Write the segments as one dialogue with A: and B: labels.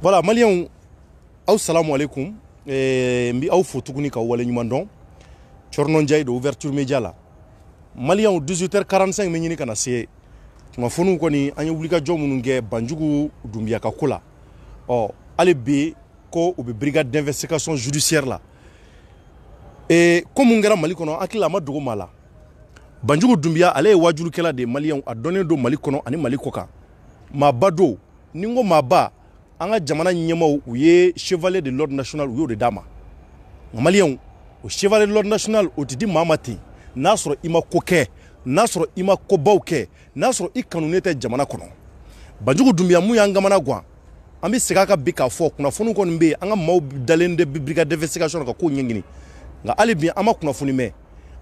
A: Voilà, Maliens, assalamu alaikum. Mbi au fotuguni ka wale nyumandon. Chornon jay de ouverture média là. Maliens 18h45 menyini kana se. Ma fonu ko ni anya wulika jomu nge banjugu dumbia ka kula. Oh, ale be ko obe brigade d'investigation judiciaire là. Et comme ngara Mali kono akila ma dogo mala. Banjugu dumbia ale wajulu kela de Maliens a donné do Mali kono ani Mali koka. Ma bado ningo maba anga jamana nyemaw uye chevalier de l'ordre national uyo de dama. Maliens o chevalier de l'ordre national o tidi mamati nasro ima koke nasro ima kobauke nasro ikanunete jamana kono. Banjugu dumbia mu yanga mana gwa ambi sekaka bika fo kuna fonu ko mbe anga maw dalende brigade d'investigation ka ko nyengini nga ale bien ama kuna funi me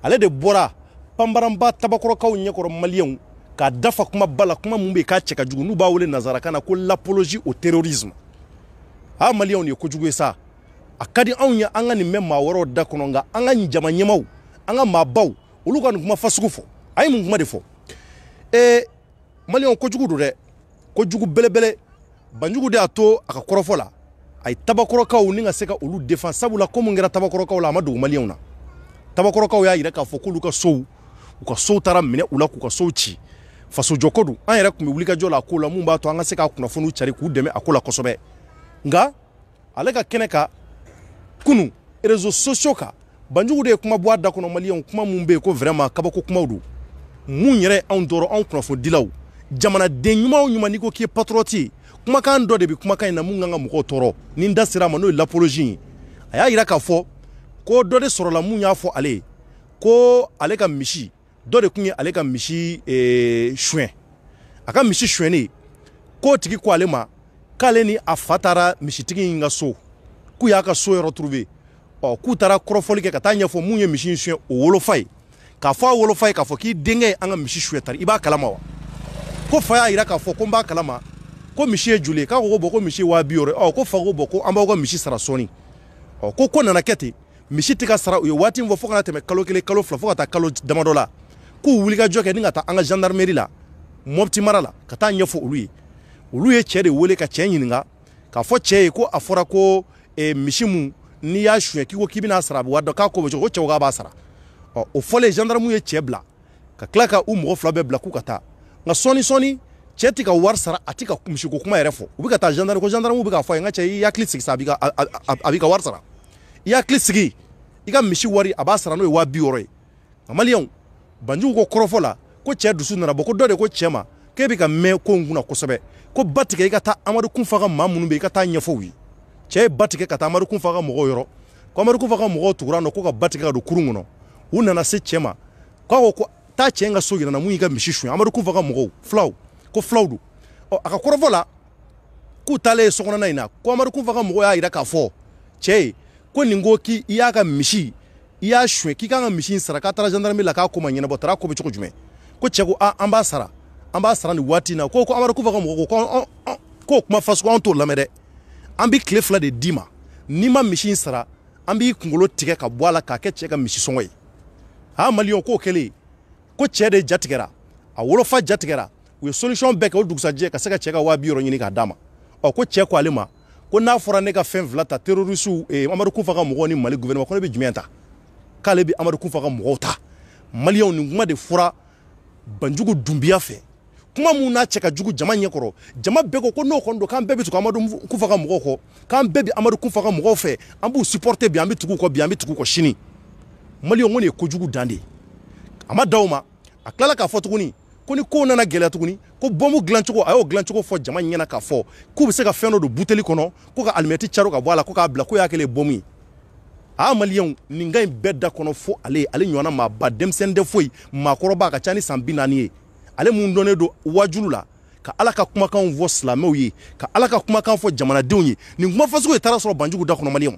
A: ale de bora pambaramba tabakoro kaw nyekoro Maliens ka dafa kuma bala kuma mumbe ka cheka jugu nu ba wole nazara kana ko l'apologie au terrorisme ha Maliens ni ko jugu sa akadi anya anga ni memma woro da kono nga anga njama nyemaw anga mabaw uluka kuma fasuku fo ay mun kuma defo Maliens ko jugu do de ko jugu belebele banjugu de ato aka korofola ay tabakoro kaw ni nga seka ulu défense sabula ko mun ngera tabakoro kaw la amadu Maliens na tabakoro kaw ya ira ka fo kuluka sow uka sow tara mine ula ku ka sow ci faso jokodu an yɛrɛ kun bɛ wulika jɔ la ko la mun b'a to an ka se ka kunnafoniw cari k'u dɛmɛ a ko la kosɛbɛ nga ale ka kɛnɛ ka kunu réseaux sociaux kan banjugu de ye kuma bɔ a da kɔnɔ Maliens kuma mun bɛ yen ko vraiment kabako kumaw don mun yɛrɛ anw tɔɔrɔ anw kunnafonidilaw jamanaden ɲuman o ɲuman n'i ko k'i ye patriote ye kumakan dɔ de bɛ kumakan in na mun kan ka mɔgɔw tɔɔrɔ ni n da sera a ma n'o ye l'apologie ye a y'a yira k'a fɔ ko dɔ de sɔrɔla mun y'a fɔ ale ye ko ale ka misi dɔ de kun ye ale ka misi suɲɛ a ka misi suɲɛni k'o tigi ko ale ma k'ale ni a fa taara misitigi in ka so k'u y'a ka so yɔrɔ trouver k'u taara kɔrɔfɔli kɛ ka taa ɲɛfɔ mun ye misi in suɲɛ o wolofa ye k'a fɔ a wolofa ye k'a fɔ k'i denkɛ ye an ka misi suɲɛ tari i b'a kalama wa ko fa y'a yira k'a fɔ ko n b'a kalama ko misi ye joli ye k'a ko bɔn ko misi ye 200 ko fa ko bɔn ko an b'aw ka misi sara sɔɔni ko nana kɛ ten misi tɛ ka sara u ye waati min fɔ fo kana tɛmɛ kalo kelen kalo fila fo ka taa kalo damadɔ la k'u wuli ka jɔ kɛ ni ka taa an ka gendarmerie la Mopti mara la ka taa ɲɛfɔ olu ye cɛ de wele ka cɛ ɲininka k'a fɔ cɛ ye ko a fɔra ko misi mun n'i y'a suɲɛ k'i ko k'i bɛna sara a bɛ wari dɔ k'a ko bɛ cogo ko cɛw k'a b'a sara o fɔlen gendarme ye cɛ bila ka tila ka u mɔgɔ fila bɛɛ bila k'u ka taa nka sɔɔni cɛ tɛ ka wari sara a tɛ ka misiko kuma yɛrɛ fɔ u bɛ ka taa gendarme ko gendarme bɛ k'a fɔ a ye n ka cɛ i hakili sigi sa a b'i ka wari sara i hakili sigi i ka misi wari a b'a sara n'o ye 200 ye nka Maliens banjugu ko kɔrɔfɔ la ko cɛ dusu nana bɔ ko dɔ de ko cɛ ma k'e bɛ ka mɛn ko n kunna kosɛbɛ ko ba tigɛ i ka taa Amadu Kunfa ka maa minnu bɛ i ka taa ɲɛfɔ u ye cɛ ye ba tigɛ ka taa Amadu Kunfa ka mɔgɔw yɔrɔ ko Amadu Kunfa ka mɔgɔw tugura nɔ ko ka ba tigɛ ka don kurun kɔnɔ u nana se cɛ ma k'a ko taa cɛ in ka so yira na mun y'i ka misi suɲɛ Amadu Kunfa ka mɔgɔw fulaw don a ka kɔrɔfɔ la k'u taalen ye sokɔnɔna in na ko Amadu Kunfa ka mɔgɔw y'a yira k'a fɔ cɛ ye ko nin ko k'i y'a ka misi i y'a suɲɛ k'i kan ka misi in sara k'a taara gendarmerie la k'a ko ma ɲɛnabɔ taara ko bɛ cogo jumɛn ko cɛ ko an b'a sara ni waati in na ko Amadu Kunfa ka mɔgɔ ko k'o kuma fasugu an t'o lamɛn dɛ an bɛ tile 2 de d'i ma n'i ma misi in sara an b'i kunkolo tigɛ ka bɔ a la k'a kɛ cɛ ka misi sɔngɔ ye Maliens k'o kɛlen ko cɛ de jatigɛra a wolofa jatigɛra u ye solution bɛɛ kɛ o dugusajɛ ka se ka cɛ ka 200 ɲini k'a d'a ma ko cɛ ko ale ma ko n'a fɔra ne ka fɛn fila ta terroriste Amadu Kunfa ka mɔgɔw ni Mali gouvernement ko ne bɛ jumɛn ta k'ale bɛ Amadu Kunfa ka mɔgɔw ta Maliens nin kuma de fɔra banjugu dumbia fɛ kuma mun n'a cɛ ka jugu jama ɲɛkɔrɔ jama bɛɛ ko n'o kɔni don k'an bɛɛ bɛ tugu Amadu Kunfa ka mɔgɔw kɔ k'an bɛɛ bɛ Amadu Kunfa ka mɔgɔw fɛ an b'u supporter bi an bɛ tugu u kɔ bi an bɛ tugu u kɔ sini Maliens ko nin ye kojugu dan de ye a ma da o ma a tilala k'a fɔ tuguni ko ni kow nana gɛlɛya tuguni ko bombe dilancogo a y'o dilancogo fɔ jama ɲɛna k'a fɔ k'u bɛ se ka fɛn dɔ don buteli kɔnɔ ko ka alimɛti caro ka bɔ a la ko k'a bila ko y'a kɛlen bombe ye Maliens nin ka in bɛɛ da kɔnɔ fo ale ɲɔgɔnna maa ba denmisɛnnin tɛ foyi maakɔrɔba ka ca ni san 40 ye ale mun dɔnnen don wajulu la ka Ala ka kumakan fɔ silamɛw ye ka Ala ka kumakan fɔ jamanadenw ye nin kuma fasugu ye taara sɔrɔ banjugu da kɔnɔ Maliens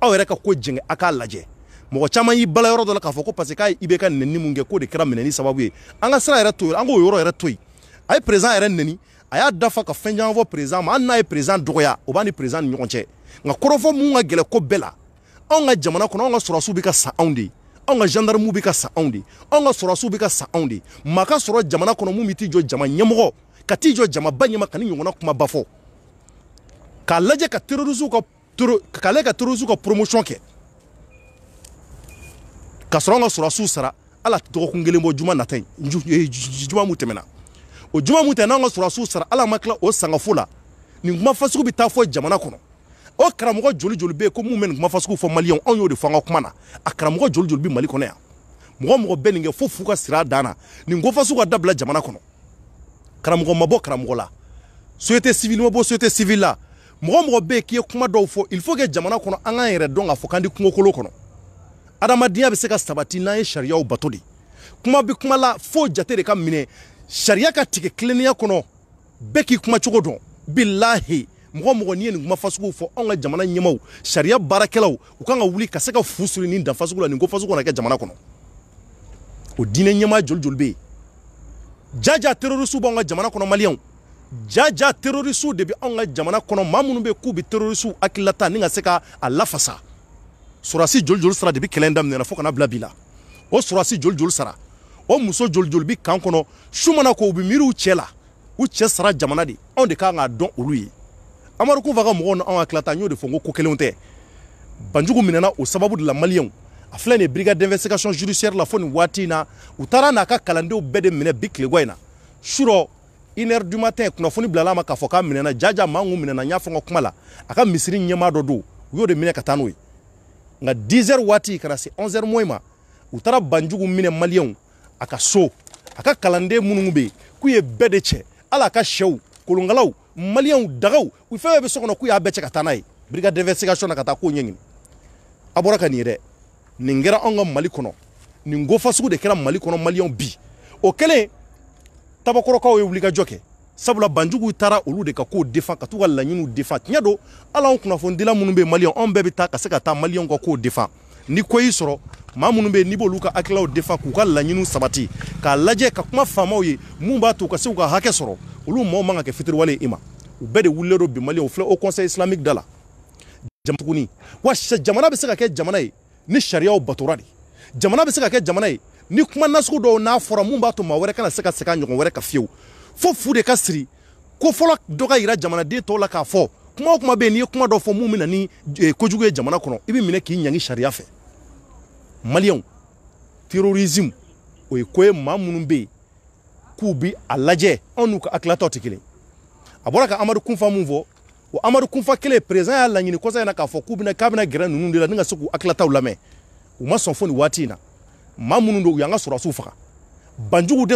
A: aw yɛrɛ ka ko jɛngɛ a k'a lajɛ mɔgɔ caman y'i bala yɔrɔ dɔ la k'a fɔ ko parce que k'a ye IBK nɛni mun kɛ k'o de kɛra minɛni sababu ye an ka sira yɛrɛ to yen an k'o yɔrɔ yɛrɛ to yen a ye président yɛrɛ nɛni a y'a dafa ka fɛn caman fɔ président ma hali n'a ye président dɔgɔya o b'a ni président ni ɲɔgɔn cɛ nka kɔrɔfɔ mun ka gɛlɛn ko bɛɛ la anw ka jamana kɔnɔ anw ka sɔrɔsiw bɛ ka sa anw de ye anw ka gendarmew bɛ ka sa anw de ye anw ka sɔrɔsiw bɛ ka sa anw de ye maa ka sɔrɔ jamana kɔnɔ mun bɛ t'i jɔ jama ɲɛmɔgɔ ka t'i jɔ jamaba ɲɛma ka ni ɲɔgɔnna kumaba fɔ k'a lajɛ ka terroristes ka promotion kɛ ka sɔrɔ an ka sɔrɔdasiw sara ala dɔgɔkun kelen bɔ juma nata in juma mun tɛmɛna o juma mun tɛ n'an ka sɔrɔdasiw sara ala ma tila o sangafo la nin kuma fasugu bɛ taa fɔ jamana kɔnɔ o karamɔgɔ joli joli bɛ yen ko mun bɛ nin kuma fasugu fɔ maliyɛnw anw y'o de fɔ an ka kuma na a karamɔgɔ joli joli bɛ mali kɔnɔ yan mɔgɔ bɛ nin kɛ fo fu ka sira a dan na nin ko fasugu ka dabila jamana kɔnɔ karamɔgɔ ma bɔ karamɔgɔ la société civile ma bɔ société civile la mɔgɔ bɛ yen k'i ye kuma dɔw fɔ il faut que jamana kɔnɔ an k'an yɛrɛ dɔn k'a fɔ k'an di kungokolo kɔnɔ adamadenya bɛ se ka sabati n'an ye sariyaw bato de kuma bɛ kuma la fo jate de ka minɛ sariya ka tigɛ tilennenya kɔnɔ bɛɛ k'i kuma cogo dɔn bilahi mɔgɔ n'i ye nin kuma fasugu fɔ anw ka jamana ɲɛmaw sariya baarakɛlaw u kan ka wuli ka se ka fu siri nin dan fasugu la nin ko fasugu kana kɛ jamana kɔnɔ o diinɛ ɲɛmaa joli joli bɛ yen jaja terroristes b'anw ka jamana kɔnɔ maliyɛnw jaja terroristes de bɛ anw ka jamana kɔnɔ maa minnu bɛ yen k'u bɛ terroristes hakililata ni ka se ka a lafasa sɔrɔdasi joli joli sara de bɛ kɛlɛ in daminɛna fo kana bila bi la o sɔrɔdasi joli joli sara o muso joli joli bɛ kan kɔnɔ su mana ko u bɛ miiri u cɛ la u cɛ sara jamana de anw de kan k'a dɔn olu ye amadu kufa ka mɔgɔw n'anw ka tilata n y'o de fɔ n ko kelenw tɛ banjugu minɛna o sababu de la maliyɛnw a filɛ nin ye brigade d'investigation judiciaire la fo nin waati in na u taara n'a ka kalandenw bɛɛ de minɛ bi tilegɔ in na surɔ 1h du matin kunnafoni bilala a ma k'a fɔ k'a minɛna jaja maa mun minɛna n y'a fɔ n ka kuma la a ka misiri ɲɛmaa dɔ don u y'o de minɛ ka taa n'o ye nka 10h waati kana se 11h moins ma u taara banjugu minɛ maliyɛnw a ka so a ka kalanden minnu bɛ yen k'u ye bɛɛ de cɛ ala ka sɛw kolonkalaw maliyɛnw dagaw u fɛn bɛ so kɔnɔ k'u y'a bɛɛ cɛ ka taa n'a ye brigade d'investigation na ka taa k'o ɲɛɲini a bɔra ka nin ye dɛ nin kɛra anw ka mali kɔnɔ nin ko fasugu de kɛra mali kɔnɔ maliyɛnw bi o kɛlen tabakɔrɔkaw ye wulikajɔ kɛ sabula banjugu taara olu de ka kow défend ka t'u ka laɲiniw défend tiɲɛ don ala anw kunnafonidila minnu bɛ yen maliyɛnw anw bɛɛ bɛ taa ka se ka taa maliyɛnw ka kow défend ni ko y'i sɔrɔ maa minnu bɛ yen n'i b'olu ka hakilaw défend k'u ka laɲiniw sabati k'a lajɛ ka kuma faamaw ye mun b'a to u ka se k'u ka hakɛ sɔrɔ olu maaw man ka kɛ fitiriwale i ma u bɛɛ de wulilen don bi maliyɛnw filɛ au conseil islamique da la tuguni wa jamana bɛ se ka kɛ jamana ye ni sariyaw batora de jamana bɛ se ka kɛ jamana ye ni kuma nasugu dɔw n'a fɔra mun b'a to maa wɛrɛ kana se ka segin a ɲɔgɔn wɛrɛ ka fiyewu fo fu de ka siri ko fɔlɔ dɔ ka yira jamanaden tɔw la k'a fɔ kuma o kuma bɛ yen n'i ye kuma dɔ fɔ mun bɛ na ni kojugu ye jamana kɔnɔ i bɛ minɛ k'i ɲangi sariya fɛ maliyɛnw terrorisme o ye ko ye maa minnu bɛ yen k'u bi a lajɛ anw n'u ka hakilataw tɛ kelen a bɔra ka amadu kunfa mun fɔ o amadu kunfa kelen président y'a laɲini kɔsa in na k'a fɔ k'a bɛna gɛrɛ ninnu de la ni ka se k'u hakilataw lamɛn u ma sɔn fo nin waati in na maa minnu don u y'an ka sɔrɔdasiw faga banjugu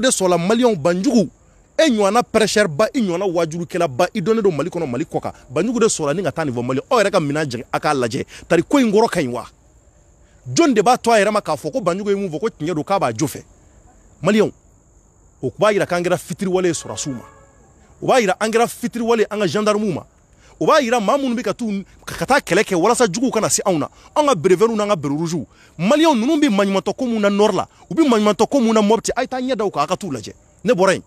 A: de sɔrɔla maliyɛnw banjugu e ɲɔgɔnna prêcheur ba i ɲɔgɔnna wajurukɛla ba i dɔnnen don mali kɔnɔ mali kɔ kan banjugu de sɔrɔla ni ka taa nin fɔ maliyɛnw aw yɛrɛ ka minɛn jigin a k'a lajɛ tari ko in kɔrɔ ka ɲi wa jɔn de b'a to a yɛrɛ ma k'a fɔ ko banjugu ye mun fɔ ko tiɲɛ don k'a b'a jo fɛ maliyɛnw o b'a yira k'an kɛra fitiriwale ye sɔrɔdasiw ma o b'a yira an kɛra fitiriwale an ka gendarmew ma o b'a yira maa minnu bɛ ka taa kɛlɛ kɛ walasa juguw kana se anw na an ka berevɛriw n'an ka bere rouges maliyɛnw ninnu bɛ maɲumantɔ ko mun na nord la u bɛ maɲumantɔ ko mun na mɔbiti a ye taa ɲɛ da u kan a ka t'u lajɛ ne bɔra yen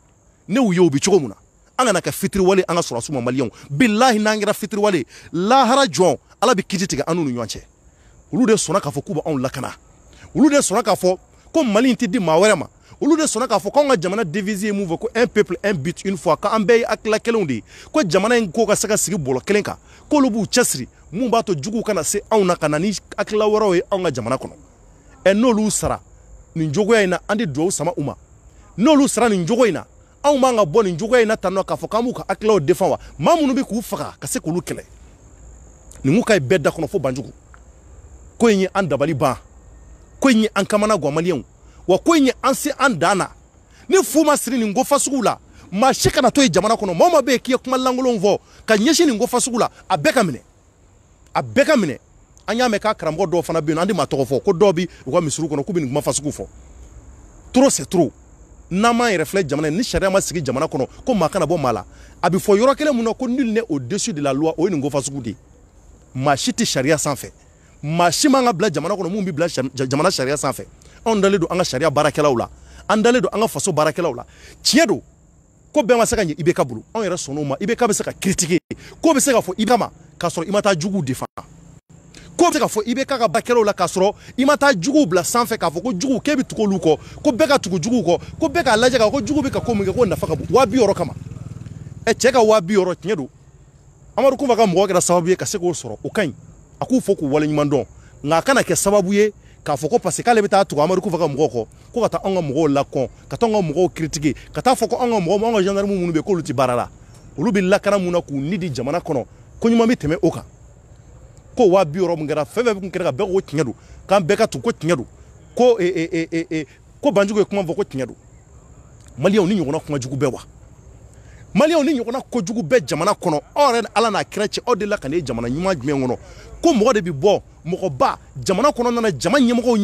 A: ne y'u ye u bɛ cogo mun na an kana kɛ fitiriwale an ka sɔrɔdasiw ma maliyɛnw bilahi n'an kɛra fitiriwale lahara jɔn ala bɛ kiti tigɛ an n'u ni ɲɔgɔn cɛ olu de sɔnna k'a fɔ k'u b'anw lakana olu de sɔnna k'a fɔ ko mali in tɛ di maa wɛrɛ ma olu de sɔnna k'a fɔ k'anw ka jamana devise ye mun fɔ ko un peuple un but une fois k'an bɛɛ ye hakilila kelenw de ye ko jamana in ko ka se ka sigi bɔlɔ kelen kan k'olu b'u cɛsiri mun b'a to juguw kana se anw na ka na ni hakilila wɛrɛw ye anw ka jamana kɔnɔ n'olu sara nin cogoya in na an de duwawu sama u ma n'olu sara nin cogo in na anw b'an ka bɔ nin cogoya in na tan nɔ k'a fɔ k'an b'u ka hakilaw défend wa maa minnu bɛ k'u faga ka se k'olu kɛlɛ nin ko ka ye bɛɛ da kɔnɔ fo banjugu ko in ye an dabali ban ko in ye an kamana gan maliyɛnw wa ko in ye an se an dan na ni fu ma siri nin ko fasugu la maa si kana to ye jamana kɔnɔ maa o maa bɛ yen k'i ye kuma lankolonw fɔ ka ɲɛsin nin ko fasugu la a bɛɛ ka minɛ an y'a mɛn k'a karamɔgɔ dɔw fana bɛ yen an tɛ maa tɔgɔ fɔ ko dɔw bɛ u ka misiriw kɔnɔ k'u bɛ nin kuma fasugu fɔ trop c'est trop n'an m'an yɛrɛ filɛ jamana ni sariya ma sigi jamana kɔnɔ ko maa kana bɔ maa la a bɛ fɔ yɔrɔ kelen mun na ko nul n'est au-dessus de la loi o ye nin ko fasugu de ye maa si tɛ sariya sanfɛ maa si man ka bila jamana kɔnɔ mun bɛ bila jamana sariya sanfɛ anw dalen don an ka sariya baarakɛlaw la an dalen don an ka faso baarakɛlaw la tiɲɛ don ko bɛɛ ma se ka ɲɛ IBK bolo anw yɛrɛ sɔnn'o ma IBK bɛ se ka critiquer ko bɛ se ka fɔ IBK ma k'a sɔrɔ i ma taa juguw défend ko bɛ se ka fɔ IBK ka baarakɛlaw la k'a sɔrɔ i ma taa juguw bila sanfɛ k'a fɔ ko juguw k'e bɛ tugu olu kɔ ko bɛɛ ka tugu juguw kɔ ko bɛɛ k'a lajɛ k'a fɔ ko juguw bɛ ka ko min kɛ ko nafa ka bon 200 000 kama cɛ ka 200 000 tiɲɛ don Amadou Koumfa ka mɔgɔ kɛra sababu ye ka se k'o sɔrɔ o kaɲi a k'u fɔ k'u waleɲuman dɔn nka a kana kɛ sababu ye k'a fɔ ko parce que k'ale bɛ taa tugu Amadou Koumfa ka mɔgɔw kɔ ko ka taa anw ka mɔgɔw lakɔn ka taa anw ka mɔgɔw critiquer ka taa fɔ ko anw ka mɔgɔw anw ka gendarme minnu bɛ k'olu tɛ baara la olu bɛ lakana mun na k'u ni di jamana kɔnɔ ko ɲuman bɛ tɛmɛ o kan ko 200 min kɛra fɛn fɛn kun kɛra ka bɛɛ ko tiɲɛ don k'an bɛɛ ka tugu ko tiɲɛ don ko ko Banjugu ye kuma fɔ ko tiɲɛ don Maliyɛnw ni ɲɔgɔnna kuma jugu bɛɛ wa Maliyɛnw ni ɲɔgɔnna kojugu bɛɛ jamana kɔnɔ aw yɛrɛ Ala n'a kira cɛ aw de la ka ne jamana ɲuman jumɛn kɔnɔ ko mɔgɔ de bɛ bɔ mɔgɔba jamana kɔnɔ nana jama ɲɛmɔgɔw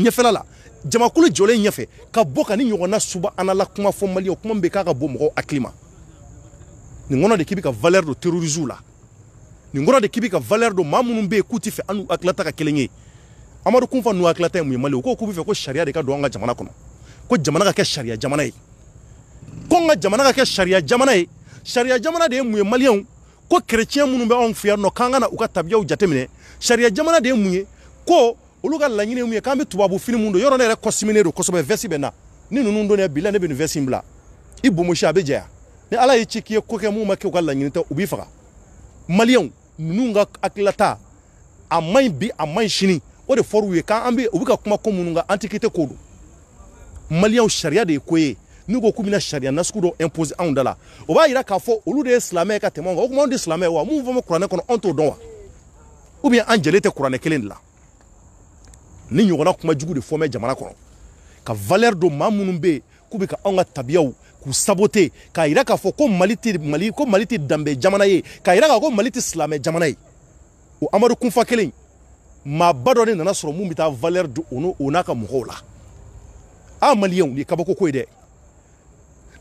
A: ɲɛfɛla la jamakulu jɔlen ɲɛfɛ ka bɔ ka ni ɲɔgɔnna suba anala kuma fɔ Maliyɛnw kuma bɛ k'a ka bɔ mɔgɔw hakili ma nin kɔnɔ de k'i bɛ ka valeur don terrorisme la nin kɔnɔ de k'i bɛ ka valeur don maa minnu bɛ yen k'u tɛ fɛ an n'u hakilata ka kelen ye Amadou Koumfa n'u hakilata ye mun ye Maliyɛnw ko k'u bɛ fɛ ko sariya de ka don an ka jamana kɔnɔ ko jamana ka kɛ sariya jamana ye ko an ka jamana ka kɛ sariya jamana ye sariya jamana de ye mun ye Maliyɛnw ko chrétien minnu bɛ anw fɛ yan nɔ k'an ka na u ka tabiyaw jateminɛ sariya jamana de ye mun ye ko olu ka laɲini ye mun ye k'an bɛ tubabu fini mun don yɔrɔ ne yɛrɛ kɔsiminen don kosɛbɛ veste bɛ na ni ninnu don ne bila ne bɛ nin veste in bila i bomosi a bɛ jɛya ni Ala ye ci k'i ye ko kɛ mun ma kɛ u ka laɲini tɛ u b'i faga Maliyɛnw ninnu ka hakilata a maɲi bi a maɲi sini o de fɔr'u ye k'an bɛ u bɛ ka kuma ko minnu kan antiquité ko don Maliyɛnw sariya de ye ko ye n'u ko k'u bɛna sariya nasugu dɔ imposer anw da la o b'a yira k'a fɔ olu de ye silamɛ ka tɛmɛ anw kan o kuma anw de silamɛ wa mun fɔ kuranɛ kɔnɔ anw t'o dɔn wa ou bien an jɛlen tɛ kuranɛ kelen de la ni ɲɔgɔnna kuma jugu de fɔ mɛ jamana kɔnɔ ka valeur don maa minnu bɛ yen k'u bɛ ka anw ka tabiyaw k'u saboter k'a yira k'a fɔ ko Mali tɛ danbe jamana ye k'a yira k'a fɔ ko Mali tɛ silamɛ jamana ye o Amadou Koumfa kelen maaba dɔ de nana sɔrɔ mun bɛ taa valeur don o n'a ka mɔgɔw la a Maliyɛnw nin ye kabako ko ye dɛ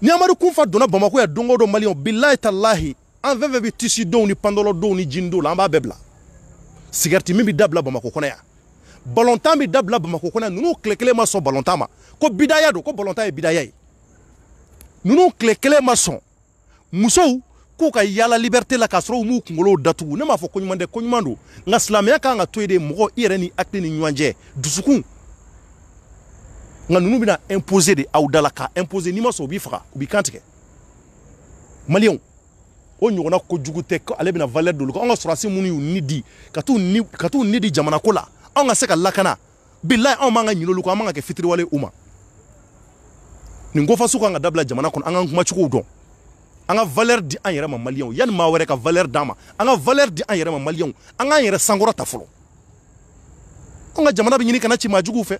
A: ni Amadou Koumfa donna Bamako yan don o don Maliyɛnw bilahi talahi an fɛn fɛn bɛ tisi dɔw ni pandɔlɔ dɔw ni jini dɔw la an b'a bɛɛ bila cigarette min bɛ dabila Bamako kɔnɔ yan balontan bɛ dabila Bamako kɔnɔ yan ninnu tile kelen ma sɔn balontan ma ko bidaya don ko balontan ye bidaya ye ninnu tile kelen ma sɔn musow k'u ka yaala liberté la k'a sɔrɔ u m'u kunkolow datugu ne m'a fɔ ko ɲuman tɛ ko ɲuman don nka silamɛya kan ka to yen de mɔgɔ i yɛrɛ ni hakili ni ɲɔgɔn cɛ dusukun nka ninnu bɛna imposer de aw da la k'a imposer n'i ma sɔn u b'i faga u b'i kan tigɛ Maliyɛnw o ɲɔgɔnna kojugu tɛ ko ale bɛna valeur dolu kan anw ka sɔrɔdasi minnu y'u ni di ka t'u ni di jamana ko la anw ka se ka lakana bilahi anw m'an ka ɲinɛ olu kɔ an m'an ka kɛ fitiriwale u ma nin kofasugu kan ka dabila jamana kɔnɔ an k'an kumacogow dɔn an ka valeur di an yɛrɛ ma Maliyɛnw yanni maa wɛrɛ ka valeur d'an ma an ka valeur di an yɛrɛ ma Maliyɛnw an k'an yɛrɛ sankɔrɔ ta fɔlɔ anw ka jamana bɛ ɲini kana ci maa juguw fɛ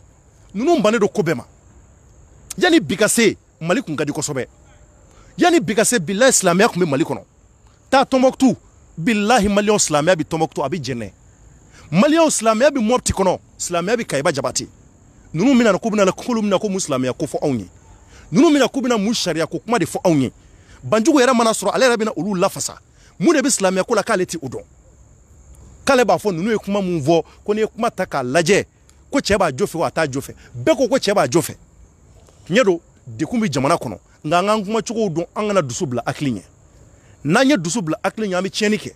A: ninnu bannen don ko bɛɛ ma yanni bi ka se Mali kun ka di kosɛbɛ yanni bi ka se bilahi silamɛya kun bɛ Mali kɔnɔ taa Tɔnbɔkutu bilahi Maliyɛnw silamɛya bɛ Tɔnbɔkutu a bɛ jɛnɛ Maliyɛnw silamɛya bɛ Mopti kɔnɔ silamɛya bɛ Kayiba Jabate ninnu bɛna k'u bɛna k'olu bɛna ko mun silamɛya ko fɔ anw ye ninnu bɛna k'u bɛna mun sariya ko kuma de fɔ anw ye Banjugu yɛrɛ mana sɔrɔ ale yɛrɛ bɛna olu lafasa mun de bɛ silamɛya ko la k'ale tɛ o dɔn k'ale b'a fɔ ninnu ye kuma mun fɔ ko n'i ye kuma ta k'a lajɛ ko cɛ b'a jo fɛ wa a t'a jo fɛ bɛɛ ko cɛ b'a jo fɛ tiɲɛ don dekun bɛ jamana kɔnɔ nka an k'an kumacogow dɔn an kana dusu bila hakili ɲɛ n'an ye dusu bila hakili ɲɛ an bɛ tiɲɛni kɛ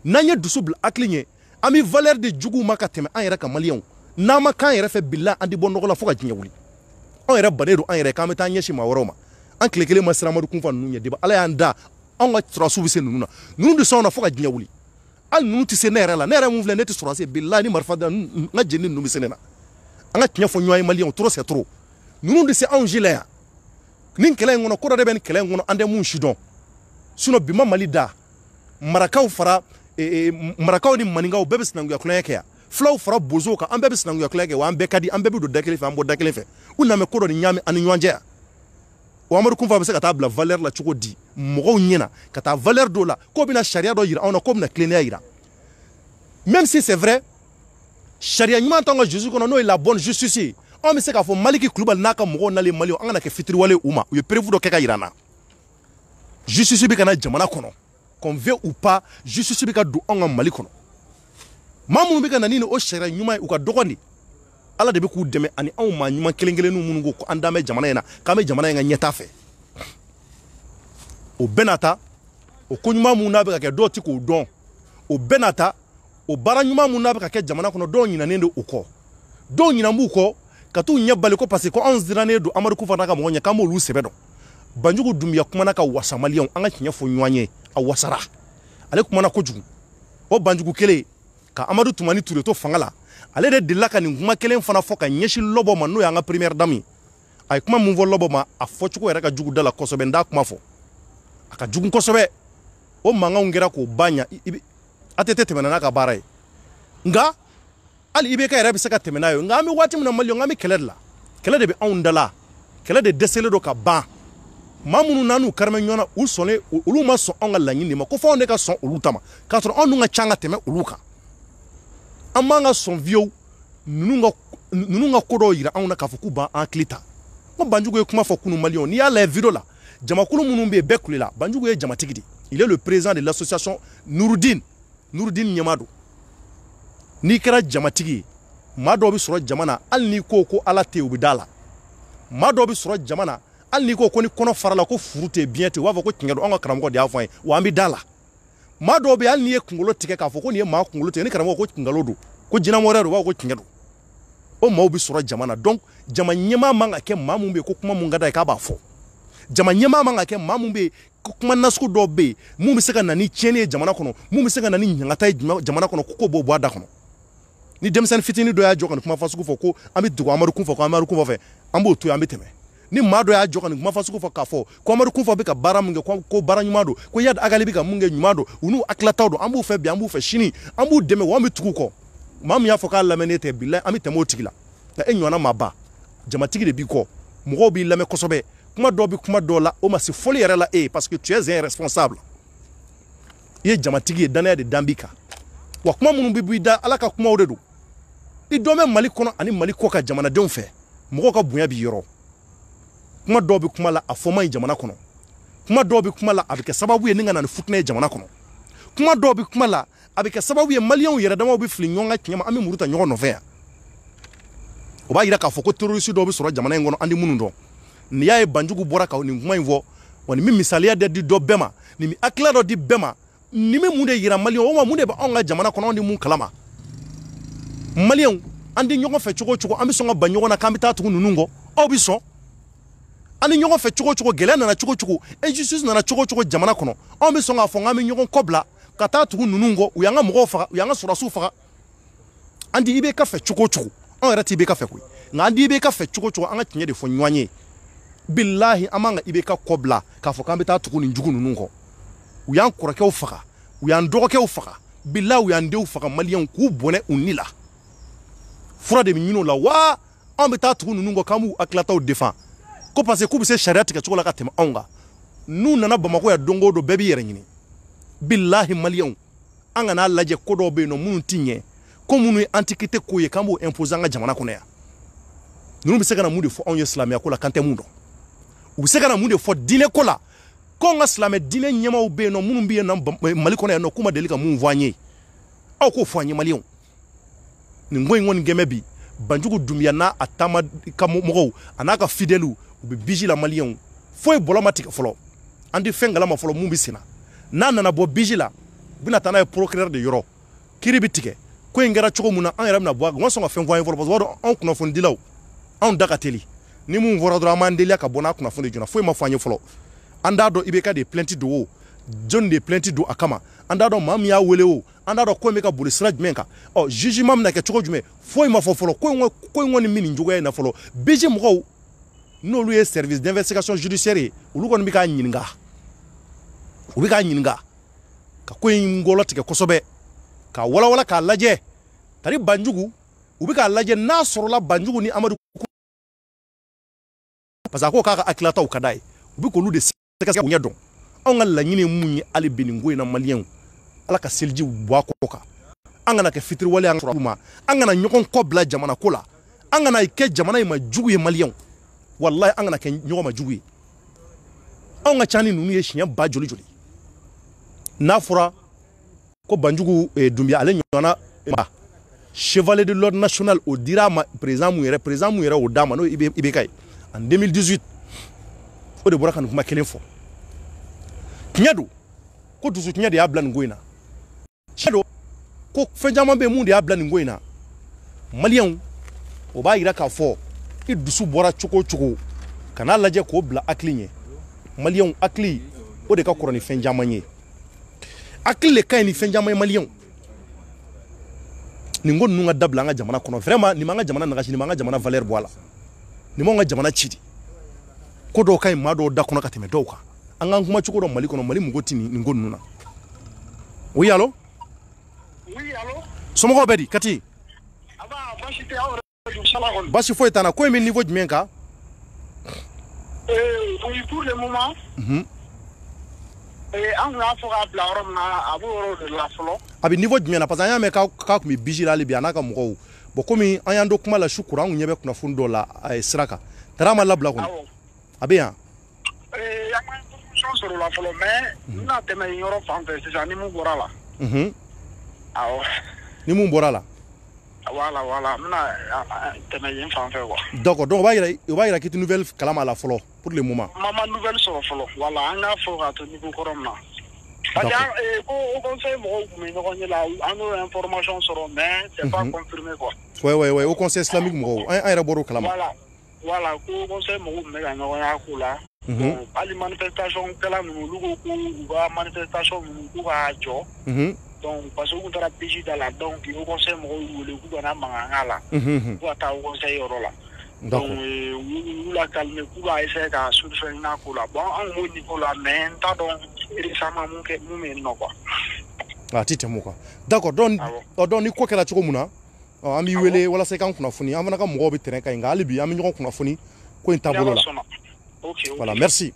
A: n'an ye dusu bila hakili ɲɛ an bɛ valeur de juguw ma ka tɛmɛ an yɛrɛ ka Maliyɛnw n'an ma k'an yɛrɛ fɛ bilahi an tɛ bɔ nɔgɔ la fo ka diɲɛ wuli anw yɛrɛ bannen don an yɛrɛ k'an bɛ taa ɲɛsin maa wɛrɛw ma an tile kelen ma siran Amadou Koumfa ninnu ɲɛ deba Ala y'an da anw ka sɔrɔdasiw bɛ se ninnu na ninnu de sɔn na fo ka diɲɛ wuli hali ninnu tɛ se ne yɛrɛ la ne yɛrɛ mun filɛ ne tɛ sɔrɔdasi bilahi ni marifa da n ka jeni ninnu bɛ se ne na an ka tiɲɛ fɔ ɲɔgɔn ye Maliyɛnw trop c'est trop ninnu de se anw si la yan nin kɛlɛ in kɔnɔ ko dɔ de bɛ nin kɛlɛ in kɔnɔ an tɛ mun si dɔn sinon bi ma Mali da marakaw fara marakaw ni maninkaw bɛɛ bɛ sinankunya kulonkɛ kɛ yan fulaw fara bozow kan an bɛɛ bɛ sinankunya kulonkɛ kɛ wa an bɛɛ ka di an bɛɛ bɛ don da kelen fɛ an bɔ da kelen fɛ u nana ko dɔ de ɲaami an ni ɲɔgɔn cɛ yan o Amadou Koumfa bɛ se ka taa bila valeur la cogo di mɔgɔw ɲɛna ka taa valeur dɔw la k'o bɛna sariya dɔ yira anw na k'o bɛna tilennenya yira même si c'est vrai sariya ɲuman t'anw ka justice kɔnɔ n'o ye la bonne justice ye anw bɛ se k'a fɔ Maliki Kulubali n'a ka mɔgɔw nalen Maliyɛnw an kana kɛ fitiriwale u ma u ye prévu dɔ kɛ ka yira an na justice bɛ ka na jamana kɔnɔ qu'on veut ou pas justice bɛ ka don anw ka Mali kɔnɔ maa minnu bɛ ka na ni o sariya ɲuman ye u ka dɔgɔn de Ala de bɛ k'u dɛmɛ ani anw maa ɲuman kelen-kelenninw minnu ko an dan bɛ jamana in na k'an bɛ jamana in ka ɲɛtaa fɛ o bɛɛ n'a ta o ko ɲuman minnu n'a bɛ ka kɛ dɔw tɛ k'o dɔn o bɛɛ n'a ta o baara ɲuman minnu n'a bɛ ka kɛ jamana kɔnɔ dɔw ɲinɛnen don o kɔ dɔw ɲinɛn b'u kɔ ka t'u ɲɛ bali ko parce que ko anw sirannen don Amadou Koumfa n'a ka mɔgɔ ɲɛ k'an b'olu sɛbɛ dɔn Banjugu Dunbiya kumana ka wasa Maliyɛnw an ka tiɲɛ fɔ ɲɔgɔn ye a wasara ale kuma na kojugu o Banjugu kele ka Amadou Toumani Touré to fanga la ale de delila ka nin kuma kelen fana fɔ ka ɲɛsin lɔbɔ ma n'o y'an ka première dame a ye kuma mun fɔ lɔbɔ ma a fɔcogo yɛrɛ ka jugu da la kosɛbɛ nda kuma fɔ a ka jugu kosɛbɛ o mankanw kɛra k'o ba ɲa ATT tɛmɛna n'a ka baara ye nka hali IBK yɛrɛ bɛ se ka tɛmɛ n'a ye nka an bɛ waati min na Maliyɛnw an bɛ kɛlɛ de la kɛlɛ de bɛ anw da la kɛlɛ de dɛsɛlen don ka ban maa minnu n'an karimɛ ɲɔgɔn na u sɔnnen olu ma sɔn anw ka laɲini de ma ko fɔ anw de ka sɔn olu ta ma k'a sɔrɔ anw dun ka ca ka tɛmɛ olu kan an b'an ka sɔn fiyewu ninnu ka ko dɔw yira anw na k'a fɔ k'u b'an hakili ta ko Banjugu ye kuma fɔ kunun Maliyɛnw n'i y'a lajɛ video la jamakulu minnu bɛ yen bɛɛ kulela Banjugu ye jamatigi de il est le président de l'association Nouroudine ɲɛmaa don n'i kɛra jamatigi ye maa dɔw bɛ sɔrɔ jama na hali n'i ko ko Ala tɛ yen u bɛ d'a la maa dɔw bɛ sɔrɔ jama na hali n'i ko ni kɔnɔ farala ko furu tɛ biɲɛ tɛ u b'a fɔ ko tiɲɛ don an ka karamɔgɔ de y'a fɔ an ye wa an bɛ d'a la maa dɔw bɛ hali n'i ye kunkolo tigɛ k'a fɔ ko nin ye maa kunkolo tigɛ ni karamɔgɔ ko kunkolo don ko jinɛmɔgɔ wɛrɛ don u b'a fɔ ko tiɲɛ don o maaw bɛ sɔrɔ jama na donc jama ɲɛmaa man ka kɛ maa mun bɛ yen ko kuma mun ka d'a ye k'a b'a fɔ jama ɲɛmaa man ka kɛ maa mun bɛ yen ko kuma nasugu dɔw bɛ yen mun bɛ se ka na ni tiɲɛni ye jamana kɔnɔ mun bɛ se ka na ni ɲangata ye jamana kɔnɔ ko b'o bɔ a da kɔnɔ ni denmisɛnnin fitinin dɔ y'a jɔ ka nin kuma fasugu fɔ ko an bɛ dogo Amadu Kunfɔ ko Amadu Kunfɔ fɛ an b'o to yen an bɛ tɛmɛ ni maa dɔ y'a jɔ ka nin kuma fasugu fɔ k'a fɔ ko Amadu Kunfɔ bɛ ka baara min kɛ ko baara ɲuman don ko Yadi Agali bɛ ka mun kɛ ɲuman don u n'u hakilataw don an b'u fɛ bi an b'u fɛ sini an b'u dɛmɛ wa an bɛ tugu kɔ maa min y'a fɔ k'a lamɛnnen tɛ bilahi an bɛ tɛmɛ o tigi la nka e ɲɔgɔnna maa ba jamatigi de b'i kɔ mɔgɔw b'i lamɛn kosɛbɛ kuma dɔw bɛ kuma dɔw la o ma se fɔli yɛrɛ la e parce que tu es un responsable i ye jamatigi ye danaya de dan b'i kan wa kuma minnu bɛ b'i da Ala ka kumaw de don i dɔn bɛ Mali kɔnɔ ani Mali kɔ ka jamanadenw fɛ mɔgɔw ka bonya b'i yɔrɔ kuma dɔw bɛ kuma la a fɔ man ɲi jamana kɔnɔ kuma dɔw bɛ kuma la a bɛ kɛ sababu ye ni ka na ni fitinɛ ye jamana kɔnɔ kuma dɔw bɛ kuma la a bɛ kɛ sababu ye Maliyɛnw yɛrɛ damaw bɛ fili ɲɔgɔn ka tiɲɛ ma an bɛ muru ta ɲɔgɔn nɔfɛ yan o b'a yira k'a fɔ ko terroriste dɔw bɛ sɔrɔ jamana in kɔnɔ an tɛ minnu dɔn n'i y'a ye Banjugu bɔra ka nin kuma in fɔ wa nin bɛ misaliya de di dɔ bɛɛ ma nin bɛ hakilila dɔ di bɛɛ ma nin bɛ mun de yira Maliyɛnw o ma mun de bɛ anw ka jamana kɔnɔ anw tɛ mun kalama Maliyɛnw an tɛ ɲɔgɔn fɛ cogo o cogo an bɛ sɔn ka ban ɲɔgɔn na k'an bɛ taa tugu ninnu kɔ aw bɛ sɔn an ni ɲɔgɔn fɛ cogo o cogo gɛlɛya nana cogo o cogo injustice nana cogo o cogo jamana kɔnɔ anw bɛ sɔn k'a fɔ k'an bɛ ɲɔgɔn kɔ bila ka taa tugu ninnu kɔ u y'an ka mɔgɔw faga u y'an ka sɔrɔdasiw faga an tɛ IBK fɛ cogo o cogo anw yɛrɛ tɛ IBK fɛ koyi nka an tɛ IBK fɛ cogo o cogo an ka tiɲɛ de fɔ ɲɔgɔn ye bilahi an b'an ka IBK kɔ bila k'a fɔ k'an bɛ taa tugu nin jugu ninnu kɔ u y'an kɔrɔkɛw faga u y'an dɔgɔkɛw faga bilahi u y'an denw faga Maliyɛnw k'u bɔnɛ u ni la fura de bɛ ɲini o la wa anw bɛ taa tugu ninnu kɔ k'an b'u hakilataw défend ko parce que k'u bɛ se sariya tigɛ cogo la ka tɛmɛ anw kan n'u nana Bamakɔ yan don o don bɛɛ b'i yɛrɛ ɲini bilahi Maliyɛnw an kana lajɛ ko dɔw bɛ yen nɔ minnu tɛ ɲɛ ko minnu ye antiquité ko ye k'an b'o imposer an ka jamana kɔnɔ yan ninnu bɛ se ka na mun de fɔ anw ye silamɛya ko la k'an tɛ mun dɔn u bɛ se ka na mun de fɔ diinɛ ko la ko an ka silamɛ diinɛ ɲɛmaaw bɛ yen nɔ minnu bɛ yen nɔ Mali kɔnɔ yan nɔ k'u ma deli ka mun fɔ an ye aw k'o fɔ an ye Maliyɛnw nin ko in kɔni gɛmɛ bi Banjugu Dunbiya n'a a taama ka mɔgɔw a n'a ka fidèles u bɛ biji la Maliyɛnw foyi bɔlɔ ma tigɛ fɔlɔ an tɛ fɛn kalama fɔlɔ mun bɛ senna n'a nana bɔ biji la u bɛna taa n'a ye procureur de yɔrɔ kiiri bɛ tigɛ ko in kɛra cogo min na an yɛrɛ bɛna bɔ a kan u ma sɔn ka fɛn fɔ an ye fɔlɔ parce que u b'a dɔn anw kunnafonidilaw anw da ka teli ni mun fɔra dɔrɔn an b'an deliya ka bɔ n'a kunnafoni joona foyi ma fɔ an ye fɔlɔ an t'a dɔn IBK de ye plainte don o jɔnni de ye plainte don a kama an t'a dɔn maa min y'a wele o an t'a dɔn ko in bɛ ka boli sira jumɛn kan ɔ jugement bɛna kɛ cogo jumɛn foyi ma fɔ fɔlɔ ko in kɔni bɛ nin cogoya in na fɔlɔ BG mɔgɔw n'olu ye service d'investigation judiciaire ye olu kɔni bɛ k'a ɲininka u bɛ k'a ɲininka ka ko in ngɔlɔ tigɛ kosɛbɛ ka walawala k'a lajɛ tari Banjugu u bɛ k'a lajɛ n'a sɔrɔla Banjugu ni Amadu parce que a ko k'a ka hakilataw ka d'a ye u bɛ k'olu de sɛgɛsɛgɛ u ɲɛ dɔn anw ka laɲini ye mun ye hali bi nin ko in na Maliyɛnw Ala ka seliji bɔ a kɔ kan an kana kɛ fitiriwale an sɔrɔ ma an kana ɲɔgɔn kɔ bila jamana ko la an kana kɛ jamana in ma jugu ye Maliyɛnw wallahi an kana kɛ ɲɔgɔn ma jugu ye anw ka ca ni ninnu ye siɲɛ ba joli joli n'a fɔra ko Banjugu Dunbiya ale ɲɔgɔnna chevalier de l'ordre national o dira ma président mun yɛrɛ o d'a ma n'o IBK ye en 2018 o de bɔra ka nin kuma kelen fɔ tiɲɛ don ko dusu tiɲɛ de y'a bila nin ko in na tiɲɛ don ko fɛn caman bɛ yen mun de y'a bila nin ko in na Maliyɛnw o b'a yira k'a fɔ i dusu bɔra cogo o cogo kan'a lajɛ k'o bila hakili ɲɛ Maliyɛnw hakili o de ka kɔrɔ ni fɛn caman ye akil le kay ni fenjama malien ni ngon nunga dabla nga jamana kono vraiment ni manga jamana nagashi ni manga jamana valeur boala ni monga jamana chidi ko do kay mado da kono kateme do ka anga kuma chuko do mali kono mali mugoti ni ngon nuna oui allo somo ko bedi kati
B: aba bashi te awre inshallah
A: bashi fo etana ko mi niveau du menka
B: oui pour le moment an ga fo ga bla rom na abu ro de la flo
A: abi niveau du mena parce que anya me ka mi bijila le biana ka mo bo komi ayando kuma la shukura on nyebe kuna fundo la sraka tarama la bla ko abi ya
B: ya ma information sur la flo mais na teme yoro fan fe c'est ni mu bora la
A: ni mu bora la
B: voilà na teme yin fan fe quoi
A: d'accord donc on va ira quitter nouvelle kalama la flo pour le moment
B: mama nouvelle sur flo voilà on a fo ga to ni ko korom na parce que au conseil mo mais no ni la on information sur mais c'est pas confirmé quoi
A: ouais au conseil islamique mo un aéroport kalama
B: voilà au conseil mo mais ga no ya kula ali manifestation kala no lugo ko ba manifestation ko ga jo donc parce que on t'a pêché dans la donc au conseil mo le coup na mangala ko ata au conseil orola donc ou la calme pour essayer de solutionner na ko la bon en mo ni ko la mais ta donc récemment mon mais non quoi
A: tite mo quoi d'accord donc ni ko kala chiko muna ami wele wala se kan kuna funi amana ka mo be terrain ka inga alibi ami ngon kuna funi ko intabolo la
B: OK
A: voilà merci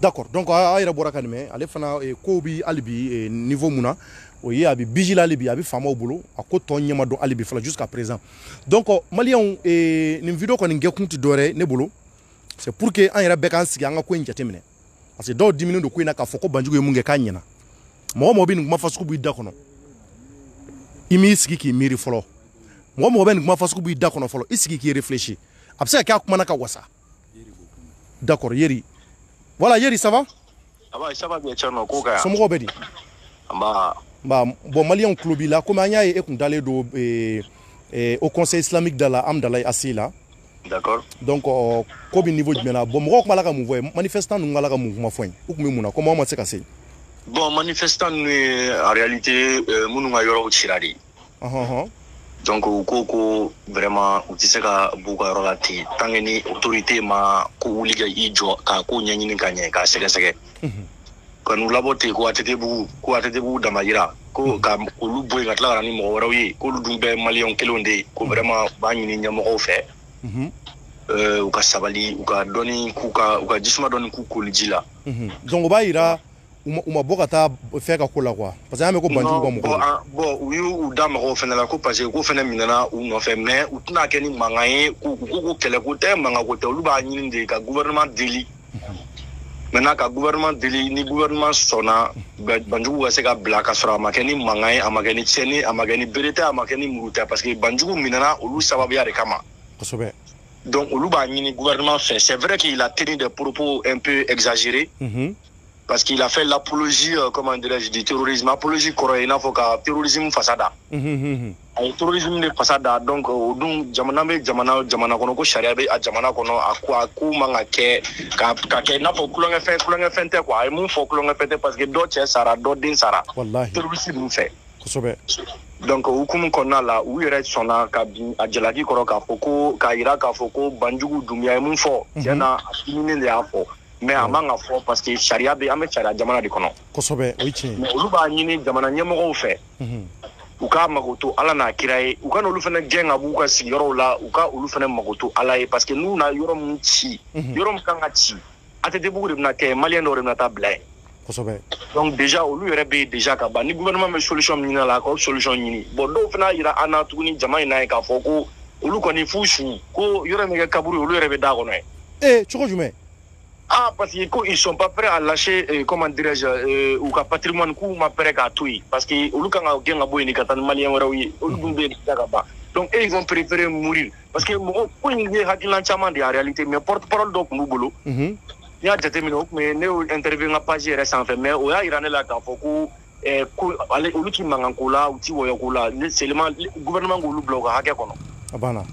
A: d'accord donc ayra boraka ni me ale fana ko bi alibi niveau muna o ye abi bijila alibi abi fama obolo akoto nyama do alibi fala jusqu'à présent donc malien ni vidéo ko ni ngekunti dore ne bolo c'est pour que ayra be kan sigi anga ko njatemine parce que do 10 minutes do ko ina ka foko banjugo munge kanyina mo bi nguma fasuku bu dakono imi sigi ki miri folo mo ben nguma fasuku bu dakono folo isigi ki réfléchir absa ka kuma naka wasa d'accord yeri voilà yeri ça va
B: ça va bien tcherno ko ka
A: somo bedi
B: ba
A: bon malien club là comme anya e kun dalé do au conseil islamique de la amdalay asila
B: d'accord
A: donc ko bi niveau du mena bon mo ko malaka mu voye manifestant nu malaka mu ma foin ou me muna comment on se casser
B: bon manifestant en réalité munu nga yoro chiradi donc ko vraiment utiseka buka rolati tangeni autorité ma ko uliga ijo ka ko nyanyini kanye ka sege kan ulabote ko atete bu damayira ko ka ko lu boy ngatla ni mo waraw yi ko lu dumbe malion kelonde ko vraiment ba nyini nyamo ko fe u ka sabali u ka doni ku ka jisma doni ku ko lijila
A: donc ba ira uma bokata feka ko la quoi parce que ame ko bandu ko mo
B: bon u dama ko fena la ko parce que ko fena minana u no fe mais u tuna ke ni mangaye ko kele ko te manga ko te lu ba nyini de ka gouvernement deli maintenant ka gouvernement deli ni gouvernement sona banjugu wa se ka blaka sura makeni mangaye amakeni tseni amakeni berete amakeni muruta parce que banjugu minana ulu sababu ya rekama
A: kosobe
B: donc ulu ba nyini gouvernement fait c'est vrai qu'il a tenu des propos un peu exagérés parce qu'il a fait l'apologie comment dirais-je du terrorisme apologie corona foka terrorisme fasada terrorisme de fasada donc dum jamana kono ko sharia be a jamana kono akwa ku manga ke ka ke na fo kulonga fente quoi et mon fo kulonga fente parce que do che sara do din sara
A: wallahi
B: terrorisme fait
A: kosobe
B: donc hukumu konna la u yere sona ka a jalaki koro ka foko ka ira ka foko banjugu dumia mon fo yana asini de afo mais amanga fo parce que sharia be ame sharia jamana de kono
A: kosobe oichi
B: mais oluba nyini jamana nyemo fe uka magoto ala na kiraye uka no lufana genga buka si yoro la uka ulufana magoto ala e parce que nous na yoro mchi yoro mkanga chi atete buku de na ke malien do na ta blay
A: kosobe
B: donc déjà olu yere be déjà ka ba ni gouvernement me solution mina la ko solution nyini bon do fana ira ana tuguni jamana na ka foko olu ko ni fushu ko yoro me kaburu olu yere be da kono
A: choko jume
B: parce qu'ils ne sont pas prêts à lâcher, comment dirais-je, ou qu'à patrimoine coup ma prêt à tout, parce que au lieu d'un gain à boire, ni qu'à malien donc ils vont préférer mourir, parce que moi, il y a en réalité, mais porte-parole donc Moubolo, il y a des minutes, mais nous intervenons pas gérer sans faire, mais il y a Iran là quand faut aller au lieu qui mangankola ou tiwoyokola, c'est le gouvernement qui nous bloque à Hakekono.
A: Abana.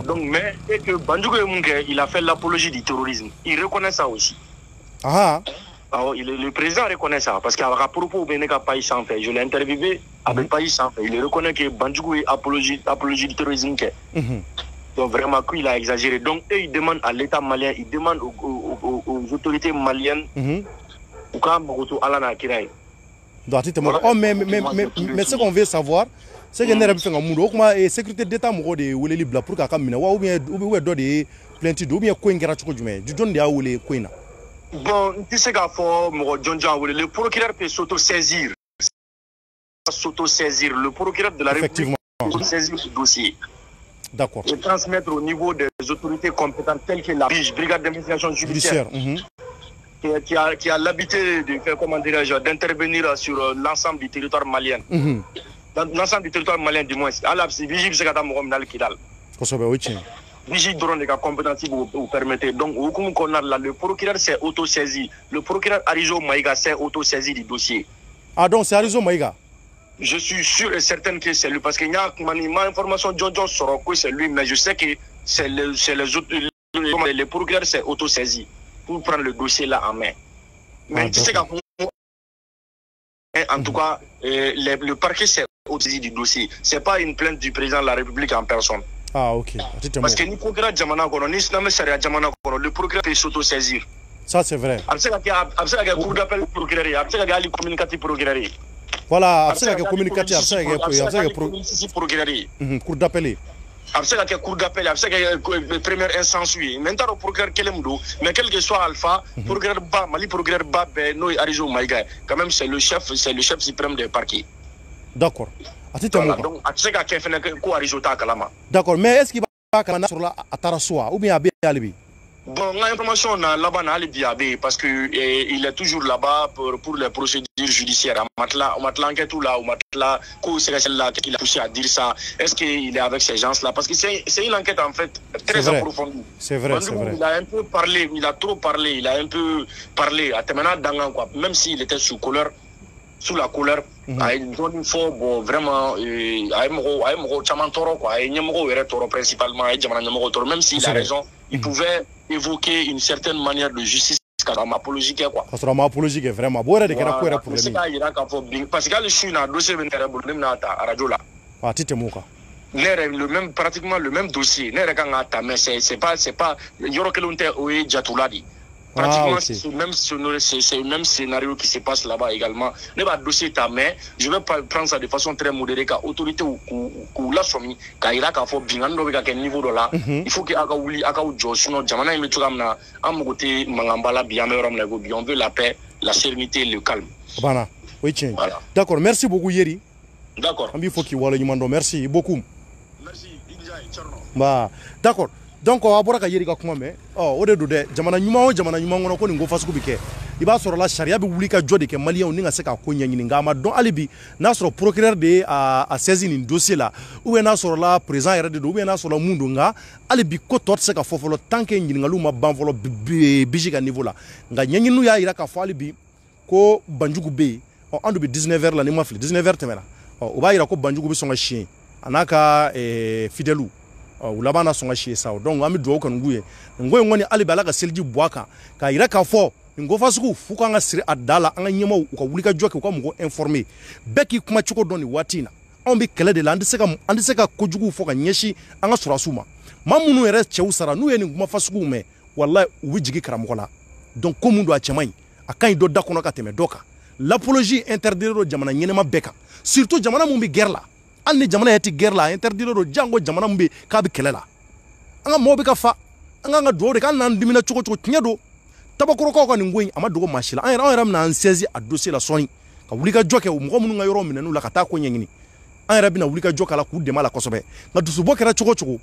B: Donc, mais et que Bandougo il a fait l'apologie du terrorisme. Il reconnaît ça aussi. Le président reconnaît ça, parce qu'à propos de Païs sans fait, je l'ai interviewé avec Païs sans fait. Il reconnaît que Bandjougou est apologie du terrorisme. Donc vraiment, qu'il a exagéré. Donc, eux, ils demandent à l'État malien, ils demandent aux autorités maliennes, mais
A: ce qu'on veut savoir, c'est que nous avons fait sécurité d'État pour que ou bien des plaintes ou bien
B: bon, tu sais qu'à fort, le procureur peut s'auto-saisir. Le procureur de la République peut s'auto-saisir ce dossier.
A: D'accord.
B: Et transmettre au niveau des autorités compétentes telles que la brigade d'investigation judiciaire, qui a l'habitude de faire, comment dirais-je, d'intervenir sur l'ensemble du territoire malien. Dans l'ensemble du territoire malien, du moins. Alors, c'est vigile, c'est Vigile drone des compétences vous permettez. Donc, le procureur s'est auto-saisi. Le procureur Arizo Maïga s'est auto-saisi du dossier.
A: Ah, donc c'est Arizo Maïga?
B: Je suis sûr et certain que c'est lui. Parce qu'il y a une information, John sera que c'est lui, mais je sais que c'est les autres. Le procureur s'est auto-saisi pour prendre le dossier là en main. Mais tu sais qu'en tout cas, le parquet s'est auto-saisi du dossier. Ce n'est pas une plainte du président de la République en personne.
A: Ah, ok.
B: Parce que ni procureur Djamana Kono, ni Islam Sharia Djamana Kono, le procureur peut s'auto-saisir.
A: Ça, c'est vrai.
B: Après, il y a cour d'appel procureur, après, il y a le communicatif procureur.
A: Voilà, après, il y a communicatif, après, il y a cour d'appel.
B: Après, il y a cour d'appel, après, il y a première instance. Maintenant, le procureur Kelemdo, mais quel que soit Alpha, procureur Ba, Mali procureur Ba, Noé Arizo Maïga, quand même, c'est le chef suprême des parquets.
A: D'accord.
B: Donc,
A: d'accord, mais est-ce qu'il va sur la Tarasoa ou bien à Alibi?
B: Bon, l'information là-bas à Alibi, parce qu'il est toujours là-bas pour les procédures judiciaires. On m'a l'enquête tout là, on m'a là, qu'il a poussé à dire ça. Est-ce qu'il est avec ces gens-là? Parce que c'est une enquête en fait très approfondie.
A: C'est vrai, c'est vrai.
B: Il a un peu parlé, il a trop parlé, il a un peu parlé à Temena Dangan, quoi. Même s'il était sous la couleur, il faut vraiment, même s'il a raison, il pouvait évoquer une certaine manière de justice apologique.
A: Parce que apologique est vraiment beau.
B: Parce que je suis dans le dossier de la radio là. Pratiquement le même dossier. Mais c'est pas, il y aura que l'on est Jatouladi. Pratiquement, c'est le même scénario qui se passe là-bas également. Ne pas dossier ta main, je vais prendre ça de façon très modérée, car l'autorité ou la somme, car il a qu'à faire bien, quel niveau de là, il faut qu'il y ait un jour, sinon, Jamana, il me trouve à mon côté, Mangambala, bien, on veut la paix, la sérénité, le calme.
A: Voilà. Oui, d'accord, merci beaucoup, Yeri.
B: D'accord.
A: Merci beaucoup.
B: Merci,
A: d'accord. Donc on va voir ka yeri ka kuma mɛ o de do dɛ jamana ɲuman kɔnɔ ko nin ko fasugu bi kɛ i b'a sɔrɔ la sariya bɛ wuli ka jɔ de kɛ maliyɛnw ni ka se ka ko ɲɛɲini nka a ma dɔn hali bi n'a sɔrɔ procureur de a saisi nin dossier la ou bien n'a sɔrɔ la président yɛrɛ de do ou bien n'a sɔrɔ mun do nka hali bi ko tɔ tɛ se ka fɔ fɔlɔ tant que ɲininkaliw ma ban fɔlɔ biji ka niveau la nka ɲɛɲiniw y'a yira k'a fɔ hali bi ko Banjugu bɛ yen an dun bɛ 19h la ni ma fili 19h tɛmɛna o b'a yira ko Banjugu bɛ sɔn ka siɲɛ a n'a ka fidèles u laban na sɔn ka siɲɛ sa donc an bɛ dugawu kɛ ninnu ye nin ko in kɔni hali bi Ala ka seliji bɔ a kan k'a yira k'a fɔ nin ko fasugu f'u k'an ka siri a da la an ka ɲɛmaaw u ka wuli ka jɔ kɛ u ka mɔgɔw informer bɛɛ k'i kuma cogo dɔn nin waati in na anw bɛ kɛlɛ de la an tɛ se ka kojuguw fɔ ka ɲɛsin an ka sɔrɔdasiw ma maa minnu yɛrɛ cɛw sara n'u ye nin kuma fasuguw mɛn walahi u bɛ jigin karamɔgɔ la donc ko mun don a cɛ man ɲi a ka ɲi dɔ da kɔnɔ ka tɛmɛ dɔ kan l'apologie interdire do jamana ɲɛnɛma bɛɛ kan surtout jamana mun bɛ guerre la hali ni jamana yɛrɛ tɛ guerre la interdire do jango jamana mun bɛ k'a bɛ kɛlɛ la an ka mɔgɔw bɛ ka fa an ka dugawu de k'an n'an dimina cogo cogo tiɲɛ don tabakɔrɔkaw ka nin ko in a ma dogo maa si la an yɛrɛ bɛna an saisi a dossier la sɔnni ka wuli ka jɔ kɛ mɔgɔ minnu ka yɔrɔ minɛn'u la ka taa ko ɲɛɲini an yɛrɛ bɛna wuli ka jɔ k'a la k'u dɛmɛ a la kosɛbɛ nka dusubɔ kɛra cogo cogo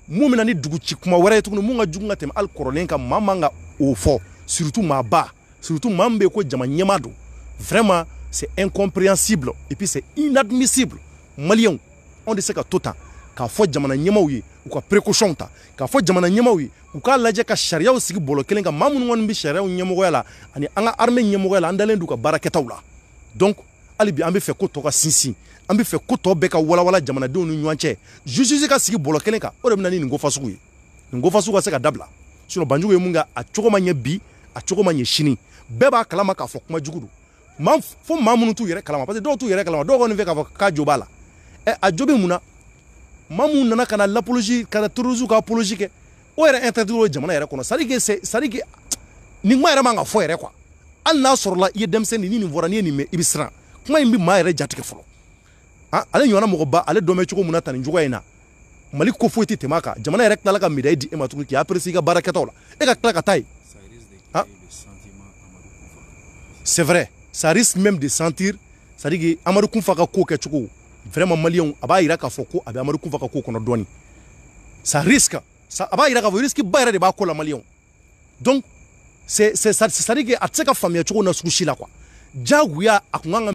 A: mun bɛna ni dugu ci kuma wɛrɛ ye tuguni mun ka jugu ka tɛmɛ hali kɔrɔlen kan maa man ka o fɔ surtout maa ba surtout maa min bɛ yen ko jama ɲɛmaa don vraiment c'est incompréhensible et puis c'est inadmissible maliyɛnw anw tɛ se ka to tan k'a fɔ jamana ɲɛmaaw ye u ka précaution ta k'a fɔ jamana ɲɛmaaw ye u k'a lajɛ ka sariyaw sigi bɔlɔ kelen kan maa minnu kɔni bɛ sariyaw ɲɛmɔgɔya la ani an ka armée ɲɛmɔgɔya la an dalen d'u ka baarakɛtaw la donc hali bi an bɛ fɛ ko tɔ ka sinsin an bɛ fɛ ko tɔ bɛɛ ka walawala jamanadenw ni ɲɔgɔn cɛ justice ka sigi bɔlɔ kelen kan o de bɛ na ni nin ko fasugu ye nin ko fasugu ka se ka dabila sinon Banjugu ye mun kɛ a cogo ma ɲɛ bi a cogo ma ɲɛ sini bɛɛ b'a kalama k'a fɔ kuma jugu don fo maa minnu t'u yɛrɛ kalama parce que dɔw t'u yɛrɛ kalama dɔw kɔni fɛ k'a fɔ k'a jo b'a la a jo bɛ mun na maa minnu nana ka na l'apologie ka na terroristes ka apologie kɛ o yɛrɛ interdit jamana yɛrɛ kɔnɔ c'est à dire que nin kuma yɛrɛ man ka fɔ yɛrɛ quoi hali n'a sɔrɔla i ye denmisɛnnin ni nin fɔra n'i ye nin mɛn i bɛ siran kuma in bɛ maa yɛrɛ jatigɛ fɔlɔ ale ɲɔgɔnna mɔgɔba ale dɔn bɛ cogo min na tan nin cogoya in na Mali ko foyi tɛ tɛmɛ a kan jamana yɛrɛ tilala ka médaille di e ma tuguni k'i apprécier i ka baarakɛtaw la e ka tila ka taa yen c'est vrai ça risque même de sentir c'est à dire que Amadou Kounfa ka ko kɛcogo vraiment maliyɛnw a b'a yira k'a fɔ ko a bɛ Amadou Kounfa ka ko kɔnɔ dɔɔni ça risque a b'a yira k'a fɔ risque ba yɛrɛ de b'a ko la maliyɛnw donc c'est à dire que a tɛ se ka faamuya cogo na sugu si la quoi jagoya a kun kan ka